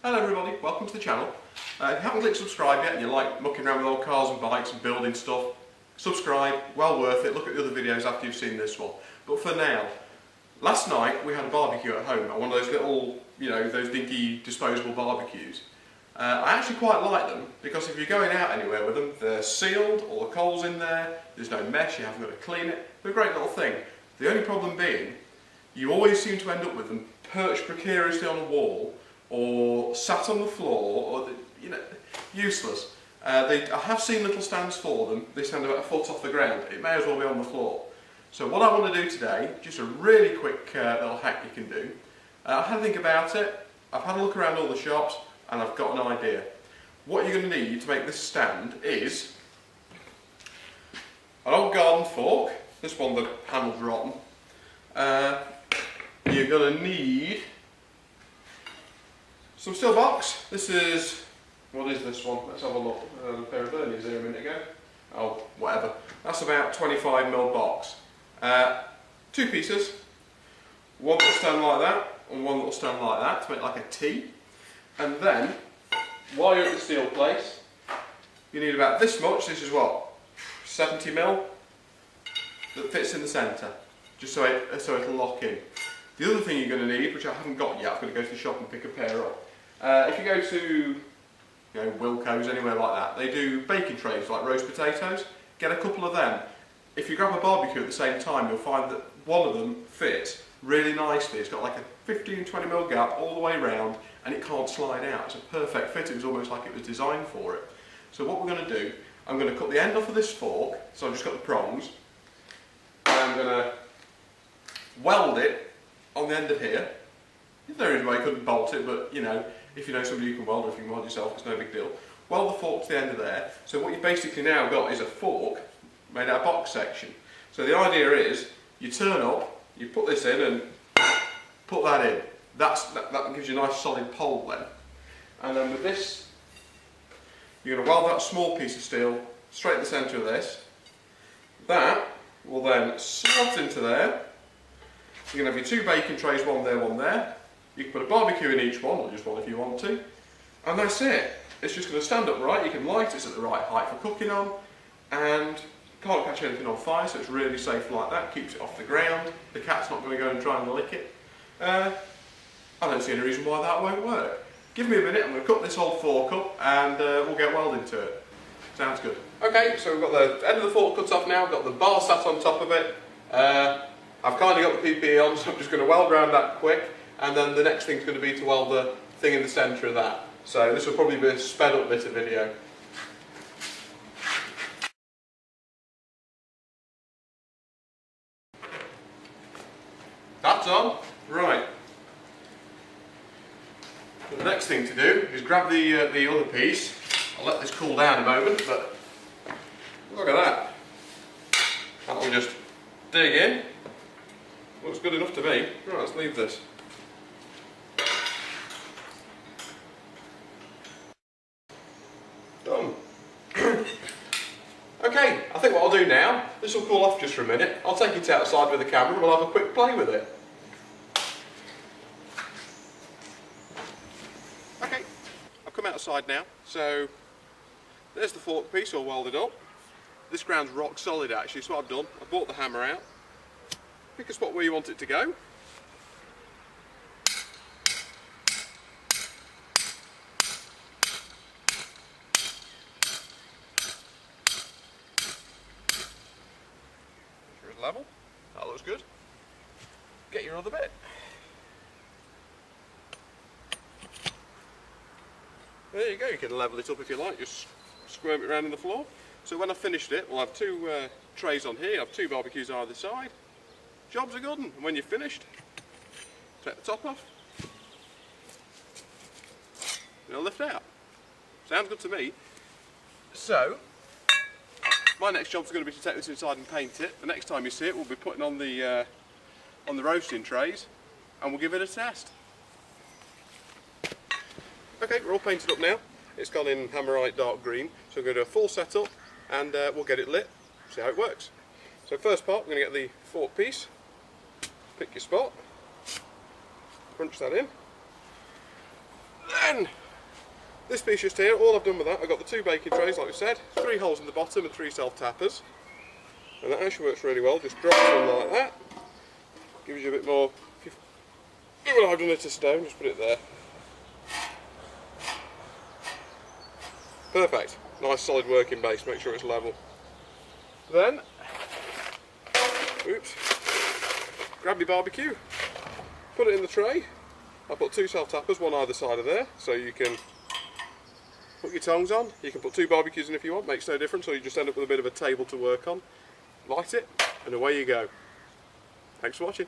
Hello everybody, welcome to the channel. If you haven't clicked subscribe yet and you like mucking around with old cars and bikes and building stuff, subscribe, well worth it. Look at the other videos after you've seen this one. But for now, last night we had a barbecue at home, one of those little, those dinky disposable barbecues. I actually quite like them because if you're going out anywhere with them, they're sealed, all the coal's in there, there's no mesh, you haven't got to clean it. They're a great little thing. The only problem being, you always seem to end up with them perched precariously on a wall or sat on the floor, or useless. I have seen little stands for them. They stand about a foot off the ground. It may as well be on the floor. So what I want to do today, just a really quick little hack you can do. I've had a think about it, I've had a look around all the shops, and I've got an idea. What you're going to need to make this stand is an old garden fork. This one, the handle's rotten. You're going to need some steel box. This is, what is this one? Let's have a look. A pair of verniers here a minute ago. Oh, whatever. That's about 25mm box. Two pieces. One that'll stand like that, and one that'll stand like that to make like a T. And then, while you're at the steel place, you need about this much. This is what? 70mm that fits in the centre, just so it'll lock in. The other thing you're going to need, which I haven't got yet, I'm going to go to the shop and pick a pair up. If you go to Wilco's, anywhere like that, they do baking trays like roast potatoes. Get a couple of them. If you grab a barbecue at the same time, you'll find that one of them fits really nicely. It's got like a 15-20mm gap all the way round, and it can't slide out. It's a perfect fit. It was almost like it was designed for it. So what we're going to do, I'm going to cut the end off of this fork, so I've just got the prongs, and I'm going to weld it on the end of here. There is a way you couldn't bolt it, but if you know somebody who can weld, or if you can weld yourself, it's no big deal. Weld the fork to the end of there. So what you've basically now got is a fork made out of box section. So the idea is, you turn up, you put this in and put that in. That gives you a nice solid pole then. And then with this, you're going to weld that small piece of steel straight in the centre of this. That will then slot into there. You're going to have your two baking trays, one there, one there. You can put a barbecue in each one, or just one if you want to. And that's it. It's just going to stand upright, you can light it at the right height for cooking on, and can't catch anything on fire, so it's really safe like that. Keeps it off the ground. The cat's not going to go and try and lick it. I don't see any reason why that won't work. Give me a minute, I'm going to cut this whole fork up, and we'll get welding to it. Sounds good. Okay, so we've got the end of the fork cut off now, got the bar sat on top of it. I've kind of got the PPE on, so I'm just going to weld around that quick, and then the next thing's going to be to weld the thing in the centre of that. So this will probably be a sped up bit of video. That's on. Right. So the next thing to do is grab the other piece. I'll let this cool down a moment, but look at that. That will just dig in. Looks good enough to me. Right, let's leave this. Done. Okay, I think what I'll do now, this will cool off just for a minute. I'll take it outside with the camera and we'll have a quick play with it. Okay, I've come outside now, so there's the fork piece all welded up. This ground's rock solid actually, so what I've done, I've brought the hammer out. Pick a spot where you want it to go. Make sure it's level. That looks good. Get your other bit. There you go, you can level it up if you like, just squirm it around in the floor. So when I've finished it, we'll have two trays on here, I'll have two barbecues either side. Job's a good one, and when you're finished, take the top off, and it'll lift out. Sounds good to me. So, my next job's going to be to take this inside and paint it. The next time you see it, we'll be putting on the roasting trays, and we'll give it a test. Okay, we're all painted up now. It's gone in Hammerite dark green, so we're going to do a full setup, and we'll get it lit, see how it works. So first part, we're going to get the fork piece. Pick your spot, crunch that in, Then, this piece just here, all I've done with that, I've got the 2 baking trays like we said, 3 holes in the bottom and 3 self-tappers. And that actually works really well, just drops in like that. Gives you a bit more, well, I've done it to stone, just put it there. Perfect, nice solid working base, make sure it's level. Then, oops, grab your barbecue, put it in the tray. I put 2 self-tappers, one either side of there, so you can put your tongs on. You can put 2 barbecues in if you want, makes no difference, or you just end up with a bit of a table to work on. Light it, and away you go. Thanks for watching.